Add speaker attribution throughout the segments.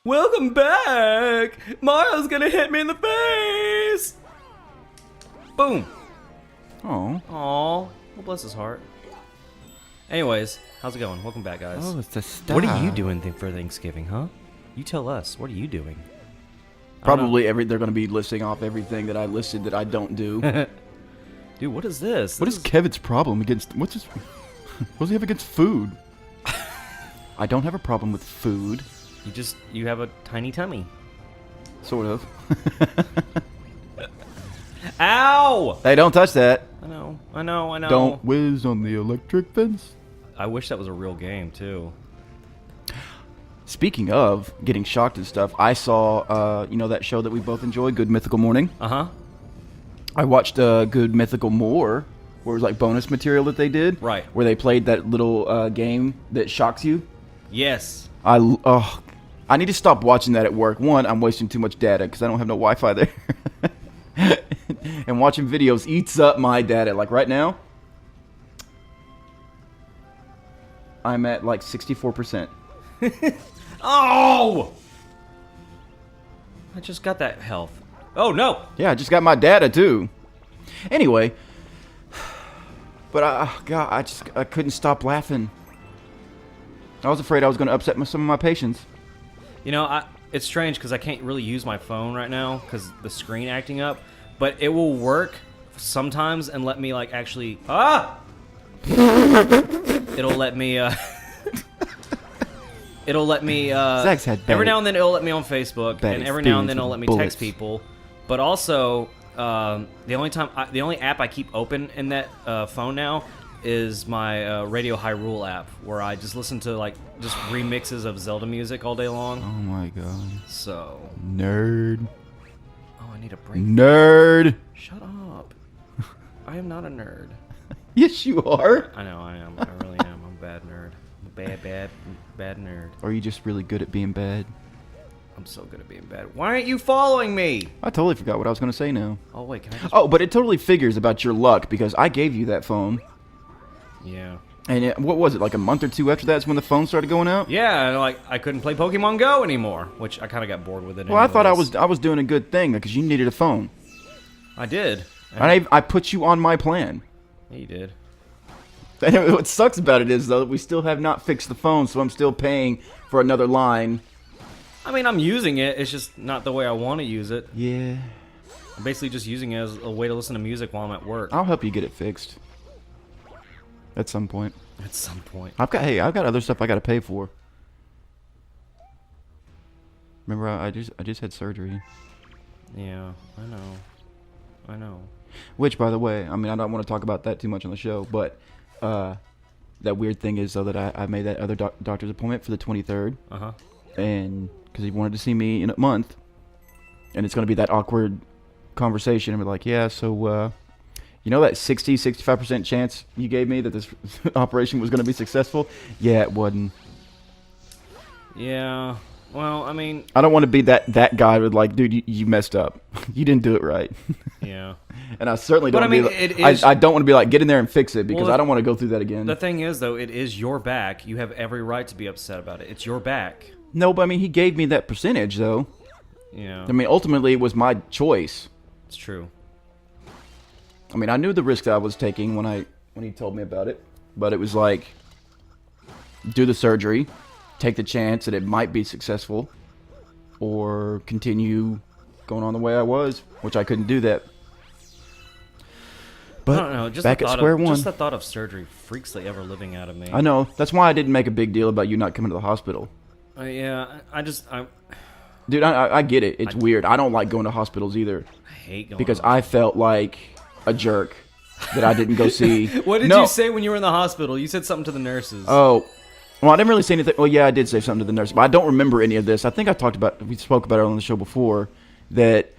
Speaker 1: Welcome back! Mario's gonna hit me in the face! Boom!
Speaker 2: Oh.
Speaker 1: Aw, well, bless his heart. Anyways, how's it going? Welcome back, guys.
Speaker 2: Oh, it's the stuff.
Speaker 1: What are you doing for Thanksgiving, huh? You tell us. What are you doing?
Speaker 2: Probably they're going to be listing off everything that I listed that I don't do.
Speaker 1: Dude, what is this?
Speaker 2: What is Kevin's problem against... What does he have against food? I don't have a problem with food.
Speaker 1: You have a tiny tummy.
Speaker 2: Sort of.
Speaker 1: Ow!
Speaker 2: Hey, don't touch that.
Speaker 1: I know.
Speaker 2: Don't whiz on the electric fence.
Speaker 1: I wish that was a real game, too.
Speaker 2: Speaking of getting shocked and stuff, I saw, that show that we both enjoy, Good Mythical Morning.
Speaker 1: Uh-huh.
Speaker 2: I watched Good Mythical More, where it was like bonus material that they did.
Speaker 1: Right.
Speaker 2: Where they played that little game that shocks you.
Speaker 1: Yes.
Speaker 2: I need to stop watching that at work. One, I'm wasting too much data because I don't have no Wi-Fi there. And watching videos eats up my data. Like right now, I'm at like 64%.
Speaker 1: Oh! I just got that health. Oh, no!
Speaker 2: Yeah, I just got my data too. Anyway, but I couldn't stop laughing. I was afraid I was going to upset some of my patients.
Speaker 1: You know, it's strange because I can't really use my phone right now because the screen acting up, but it will work sometimes and let me, like, actually... Ah! It'll let me, It'll let me,
Speaker 2: Zach's had
Speaker 1: every now and then it'll let me on Facebook,
Speaker 2: bad
Speaker 1: and every now and then
Speaker 2: experience
Speaker 1: it'll
Speaker 2: with
Speaker 1: let me
Speaker 2: bullets.
Speaker 1: text people. But also, the only app I keep open in that phone now is my Radio Hyrule app, where I just listen to like just remixes of Zelda music all day long.
Speaker 2: Oh my god.
Speaker 1: So
Speaker 2: Nerd.
Speaker 1: Oh, I need a break.
Speaker 2: Nerd.
Speaker 1: Shut up. I am not a nerd.
Speaker 2: Yes, you are.
Speaker 1: I know I am. I really am. I'm a bad nerd. I'm a bad nerd.
Speaker 2: Or are you just really good at being bad?
Speaker 1: I'm so good at being bad. Why aren't you following me?
Speaker 2: I totally forgot what I was going to say now.
Speaker 1: Oh wait, can I just...
Speaker 2: Oh, but it totally figures about your luck because I gave you that phone.
Speaker 1: Yeah.
Speaker 2: And what was it, like a month or two after that's when the phone started going out?
Speaker 1: Yeah, and like I couldn't play Pokemon Go anymore, which I kind of got bored with it.
Speaker 2: Well, I thought I was doing a good thing because you needed a phone.
Speaker 1: I did.
Speaker 2: And I put you on my plan.
Speaker 1: Yeah, you did.
Speaker 2: And what sucks about it is, though, that we still have not fixed the phone, so I'm still paying for another line.
Speaker 1: I mean, I'm using it. It's just not the way I want to use it.
Speaker 2: Yeah.
Speaker 1: I'm basically just using it as a way to listen to music while I'm at work.
Speaker 2: I'll help you get it fixed. At some point.
Speaker 1: At some point.
Speaker 2: I've got other stuff I got to pay for. Remember, I just had surgery.
Speaker 1: Yeah, I know.
Speaker 2: Which, by the way, I mean, I don't want to talk about that too much on the show, but that weird thing is, though, that I made that other doctor's appointment for the 23rd.
Speaker 1: Uh-huh.
Speaker 2: And because he wanted to see me in a month. And it's going to be that awkward conversation. And be like, yeah, so, you know that 65% chance you gave me that this operation was going to be successful? Yeah, it wasn't.
Speaker 1: Yeah. Well, I mean...
Speaker 2: I don't want to be that guy with like, dude, you messed up. You didn't do it right.
Speaker 1: Yeah.
Speaker 2: And I certainly don't
Speaker 1: But, I
Speaker 2: want to
Speaker 1: mean,
Speaker 2: be like, I don't want to be like, get in there and fix it because
Speaker 1: Well,
Speaker 2: I don't want to go through that again.
Speaker 1: The thing is, though, it is your back. You have every right to be upset about it. It's your back.
Speaker 2: No, but I mean, he gave me that percentage, though.
Speaker 1: Yeah.
Speaker 2: I mean, ultimately, it was my choice.
Speaker 1: It's true.
Speaker 2: I mean, I knew the risk that I was taking when he told me about it, but it was like, do the surgery, take the chance that it might be successful, or continue going on the way I was, which I couldn't do that. But
Speaker 1: I don't know. Just
Speaker 2: back
Speaker 1: the
Speaker 2: at
Speaker 1: thought
Speaker 2: square
Speaker 1: of,
Speaker 2: one.
Speaker 1: Just the thought of surgery freaks the ever-living out of me.
Speaker 2: I know. That's why I didn't make a big deal about you not coming to the hospital.
Speaker 1: Yeah,
Speaker 2: Dude, I get it. It's weird. I don't like going to hospitals either.
Speaker 1: I hate going
Speaker 2: Because
Speaker 1: to
Speaker 2: I felt like a jerk that I didn't go see.
Speaker 1: What did you say when you were in the hospital? You said something to the nurses.
Speaker 2: Oh, Well, I didn't really say anything. Well, yeah, I did say something to the nurse, but I don't remember any of this. I think we spoke about it on the show before, that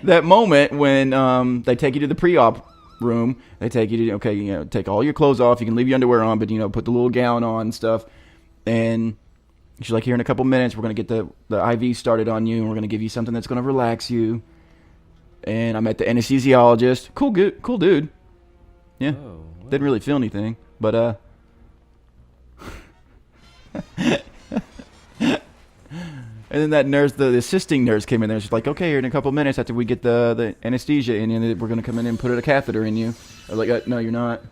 Speaker 2: that moment when they take you to the pre-op room, they take you to, okay, take all your clothes off. You can leave your underwear on, but, put the little gown on and stuff. And she's like, here in a couple minutes, we're going to get the IV started on you, and we're going to give you something that's going to relax you. And I met the anesthesiologist. Cool dude. Yeah.
Speaker 1: Oh, wow.
Speaker 2: Didn't really feel anything, but, and then that nurse, the assisting nurse, came in there. She's like, okay, here in a couple minutes after we get the anesthesia in you, we're going to come in and put a catheter in you. I was like, no, you're not.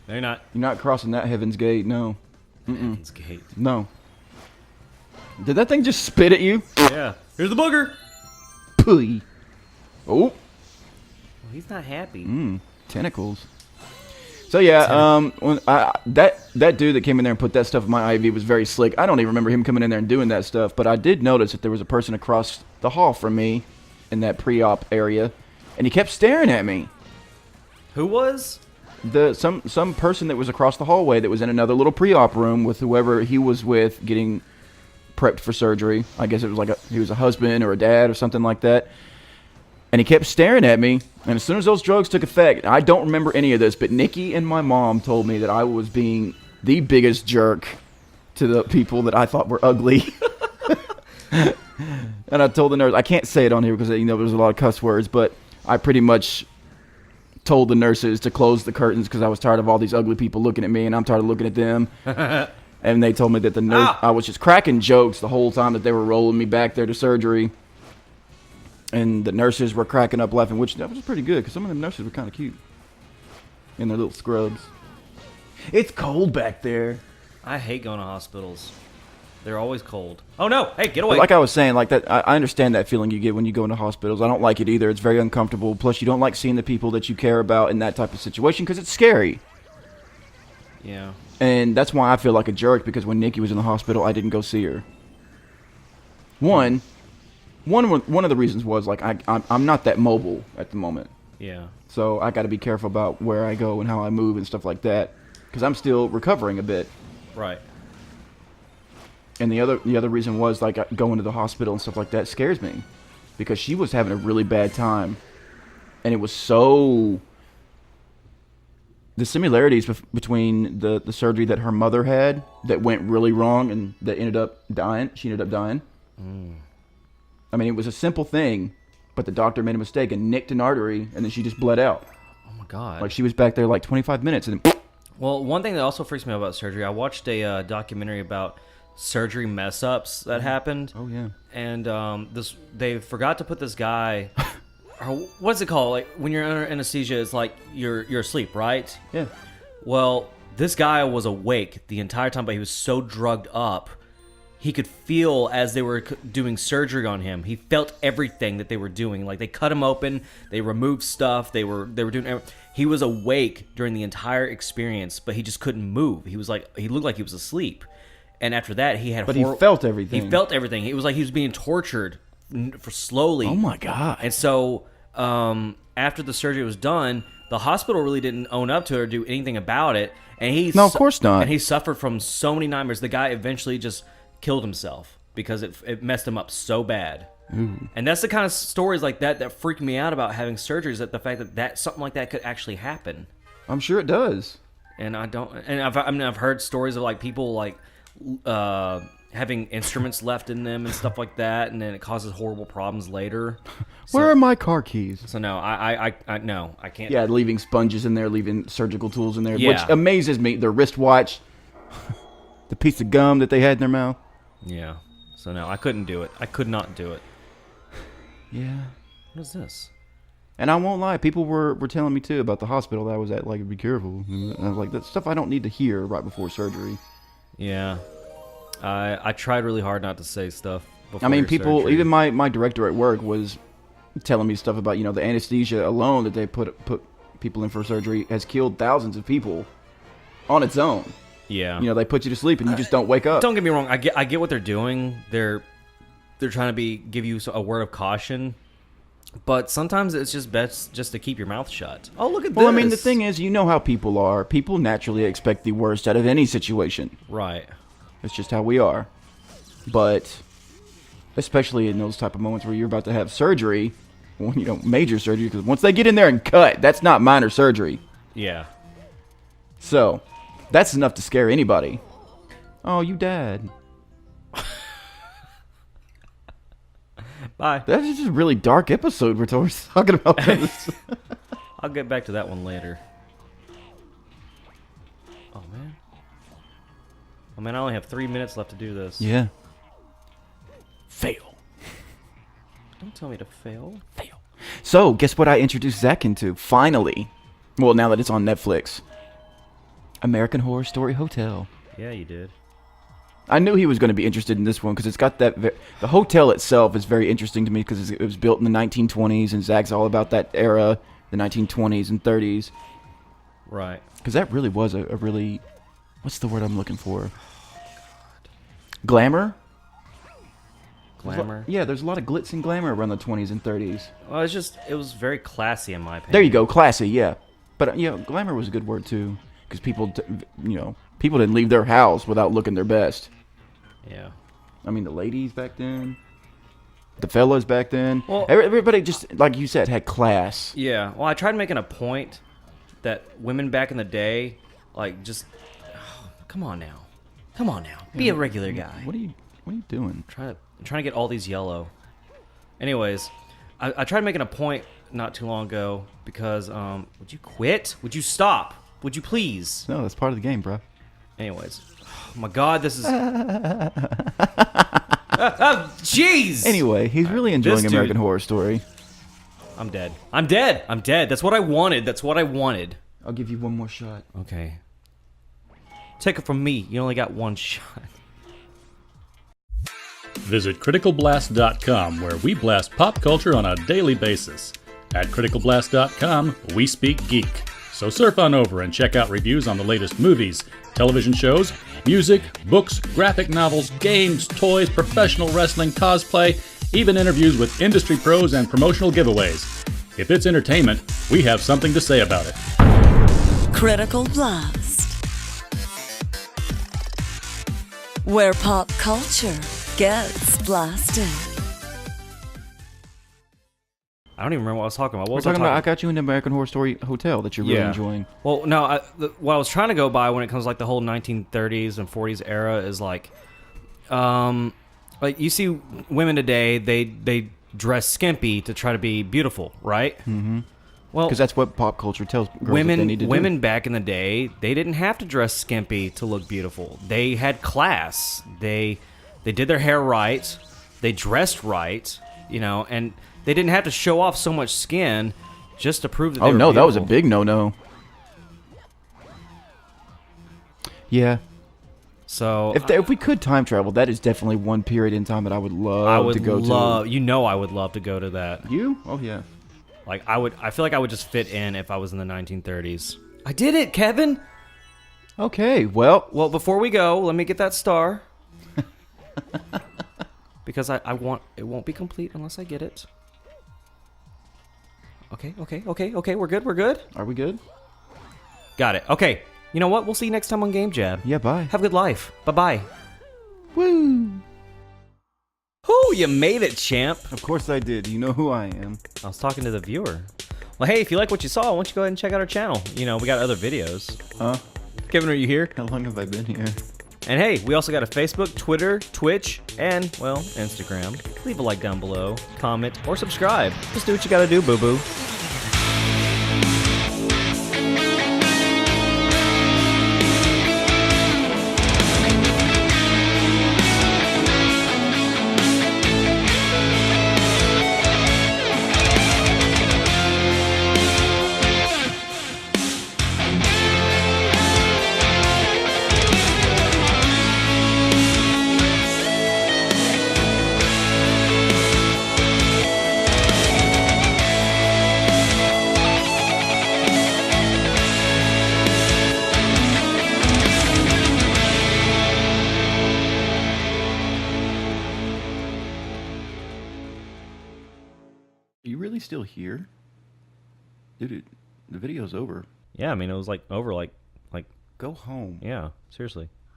Speaker 1: No, you're not.
Speaker 2: You're not crossing that heaven's gate, no.
Speaker 1: Heaven's gate.
Speaker 2: No. Did that thing just spit at you?
Speaker 1: Yeah. Here's the booger.
Speaker 2: Pooey. Oh.
Speaker 1: Well, he's not happy.
Speaker 2: Tentacles. So yeah, when that dude that came in there and put that stuff in my IV was very slick. I don't even remember him coming in there and doing that stuff, but I did notice that there was a person across the hall from me in that pre-op area, and he kept staring at me.
Speaker 1: Who was?
Speaker 2: Some person that was across the hallway that was in another little pre-op room with whoever he was with getting prepped for surgery. I guess it was like he was a husband or a dad or something like that. And he kept staring at me, and as soon as those drugs took effect, I don't remember any of this, but Nikki and my mom told me that I was being the biggest jerk to the people that I thought were ugly. And I told the nurse, I can't say it on here because there's a lot of cuss words, but I pretty much told the nurses to close the curtains because I was tired of all these ugly people looking at me, and I'm tired of looking at them. And they told me that the nurse, I was just cracking jokes the whole time that they were rolling me back there to surgery. And the nurses were cracking up laughing, which that was pretty good because some of them nurses were kind of cute in their little scrubs. It's cold back there.
Speaker 1: I hate going to hospitals. They're always cold. Oh no! Hey, get away!
Speaker 2: But like I was saying, like that, I understand that feeling you get when you go into hospitals. I don't like it either. It's very uncomfortable. Plus, you don't like seeing the people that you care about in that type of situation because it's scary.
Speaker 1: Yeah.
Speaker 2: And that's why I feel like a jerk, because when Nikki was in the hospital, I didn't go see her. One of the reasons was like I'm not that mobile at the moment.
Speaker 1: Yeah.
Speaker 2: So I got to be careful about where I go and how I move and stuff like that, because I'm still recovering a bit.
Speaker 1: Right.
Speaker 2: And the other reason was like going to the hospital and stuff like that scares me, because she was having a really bad time, and it was so. The similarities between the surgery that her mother had that went really wrong and that ended up dying. She ended up dying. I mean, it was a simple thing, but the doctor made a mistake and nicked an artery, and then she just bled out.
Speaker 1: Oh my god!
Speaker 2: Like she was back there like 25 minutes, and then.
Speaker 1: Well, one thing that also freaks me out about surgery, I watched a documentary about surgery mess ups that happened.
Speaker 2: Oh yeah.
Speaker 1: And they forgot to put this guy. Or what's it called? Like when you're under anesthesia, it's like you're asleep, right?
Speaker 2: Yeah.
Speaker 1: Well, this guy was awake the entire time, but he was so drugged up, he could feel as they were doing surgery on him. He felt everything that they were doing. Like they cut him open, they removed stuff, they were doing. He was awake during the entire experience, but he just couldn't move. He looked like he was asleep. And after that, he had.
Speaker 2: But he felt everything.
Speaker 1: He felt everything. It was like he was being tortured for slowly.
Speaker 2: Oh my god!
Speaker 1: And so. After the surgery was done, the hospital really didn't own up to it or do anything about it, and
Speaker 2: of course not.
Speaker 1: And he suffered from so many nightmares. The guy eventually just killed himself because it messed him up so bad.
Speaker 2: Ooh.
Speaker 1: And that's the kind of stories like that freak me out about having surgeries. That the fact that something like that could actually happen.
Speaker 2: I'm sure it does.
Speaker 1: And I've heard stories of like people like having instruments left in them and stuff like that, and then it causes horrible problems later.
Speaker 2: Where are my car keys?
Speaker 1: So no, I no, I can't.
Speaker 2: Yeah, leaving sponges in there, leaving surgical tools in there,
Speaker 1: Yeah.
Speaker 2: which amazes me. Their wristwatch, the piece of gum that they had in their mouth.
Speaker 1: Yeah. So no, I couldn't do it. I could not do it.
Speaker 2: Yeah.
Speaker 1: What is this?
Speaker 2: And I won't lie, people were telling me too about the hospital that I was at, like, be careful. And I was like, that's stuff I don't need to hear right before surgery.
Speaker 1: Yeah. I tried really hard not to say stuff before
Speaker 2: I mean,
Speaker 1: your
Speaker 2: people,
Speaker 1: surgery.
Speaker 2: even my director at work was telling me stuff about, the anesthesia alone that they put people in for surgery has killed thousands of people on its own.
Speaker 1: Yeah.
Speaker 2: They put you to sleep and you just don't wake up.
Speaker 1: Don't get me wrong. I get what they're doing. They're trying to give you a word of caution. But sometimes it's just best just to keep your mouth shut. Oh, look at this.
Speaker 2: Well, I mean, the thing is, you know how people are. People naturally expect the worst out of any situation.
Speaker 1: Right.
Speaker 2: It's just how we are. But especially in those type of moments where you're about to have surgery, well, you know, major surgery, because once they get in there and cut, that's not minor surgery.
Speaker 1: Yeah.
Speaker 2: So, that's enough to scare anybody. Oh, you died.
Speaker 1: Bye.
Speaker 2: That's just a really dark episode we're talking about this.
Speaker 1: I'll get back to that one later. Oh, man. Oh, man, I only have 3 minutes left to do this.
Speaker 2: Yeah. Fail.
Speaker 1: Don't tell me to fail.
Speaker 2: Fail. So, guess what I introduced Zach into? Finally. Well, now that it's on Netflix. American Horror Story Hotel.
Speaker 1: Yeah, you did.
Speaker 2: I knew he was going to be interested in this one because it's got that... the hotel itself is very interesting to me because it was built in the 1920s, and Zach's all about that era, the 1920s and 30s.
Speaker 1: Right.
Speaker 2: Because that really was a really... What's the word I'm looking for? Glamour?
Speaker 1: Glamour?
Speaker 2: Yeah, there's a lot of glitz and glamour around the 20s and 30s.
Speaker 1: Well, it was very classy in my opinion.
Speaker 2: There you go, classy, yeah. But, yeah, glamour was a good word, too. Because people, people didn't leave their house without looking their best.
Speaker 1: Yeah.
Speaker 2: I mean, the ladies back then, the fellas back then.
Speaker 1: Well,
Speaker 2: everybody just, like you said, had class.
Speaker 1: Yeah. Well, I tried making a point that women back in the day, like, just... come on now. Come on now. Be a regular guy.
Speaker 2: What are you doing?
Speaker 1: I'm trying to get all these yellow. Anyways, I tried making a point not too long ago because, would you quit? Would you stop? Would you please?
Speaker 2: No, that's part of the game, bro.
Speaker 1: Anyways. Oh my god, this is... Jeez!
Speaker 2: Anyway, he's really enjoying American Horror Story.
Speaker 1: I'm dead. I'm dead! I'm dead. That's what I wanted. That's what I wanted.
Speaker 2: I'll give you one more shot.
Speaker 1: Okay. Take it from me. You only got one shot.
Speaker 3: Visit criticalblast.com, where we blast pop culture on a daily basis. At criticalblast.com, we speak geek. So surf on over and check out reviews on the latest movies, television shows, music, books, graphic novels, games, toys, professional wrestling, cosplay, even interviews with industry pros and promotional giveaways. If it's entertainment, we have something to say about it.
Speaker 4: Critical Blast, where pop culture gets blasted.
Speaker 1: I don't even remember what I was talking about. What
Speaker 2: We're
Speaker 1: was
Speaker 2: talking
Speaker 1: I
Speaker 2: about I got you into American Horror Story Hotel that you're really enjoying.
Speaker 1: Well, no, what I was trying to go by when it comes to, like, the whole 1930s and 40s era is like you see women today, they dress skimpy to try to be beautiful, right? Mm-hmm. Well,
Speaker 2: because that's what pop culture tells girls that they need to do.
Speaker 1: Women back in the day, they didn't have to dress skimpy to look beautiful. They had class. They did their hair right. They dressed right, and they didn't have to show off so much skin just to prove that they were beautiful.
Speaker 2: That was a big no-no. Yeah.
Speaker 1: So
Speaker 2: if we could time travel, that is definitely one period in time that I would love to go to.
Speaker 1: I would love to go to that.
Speaker 2: You? Oh yeah.
Speaker 1: Like I feel like I would just fit in if I was in the 1930s. I did it, Kevin.
Speaker 2: Okay, well,
Speaker 1: before we go, let me get that star. Because I want it won't be complete unless I get it. Okay, we're good?
Speaker 2: Are we good?
Speaker 1: Got it. Okay. You know what? We'll see you next time on Game Jab.
Speaker 2: Yeah, bye.
Speaker 1: Have a good life. Bye-bye.
Speaker 2: Woo!
Speaker 1: Ooh, you made it, champ.
Speaker 2: Of course I did. You know who I am.
Speaker 1: I was talking to the viewer. Well, hey, if you like what you saw, why don't you go ahead and check out our channel. We got other videos.
Speaker 2: Huh?
Speaker 1: Kevin, are you here?
Speaker 2: How long have I been here?
Speaker 1: And hey, we also got a Facebook, Twitter, Twitch, and, Instagram. Leave a like down below, comment, or subscribe. Just do what you gotta do, boo-boo.
Speaker 2: still here? The video's over.
Speaker 1: Yeah, I mean, it was like over, like,
Speaker 2: Go home.
Speaker 1: yeah, seriously.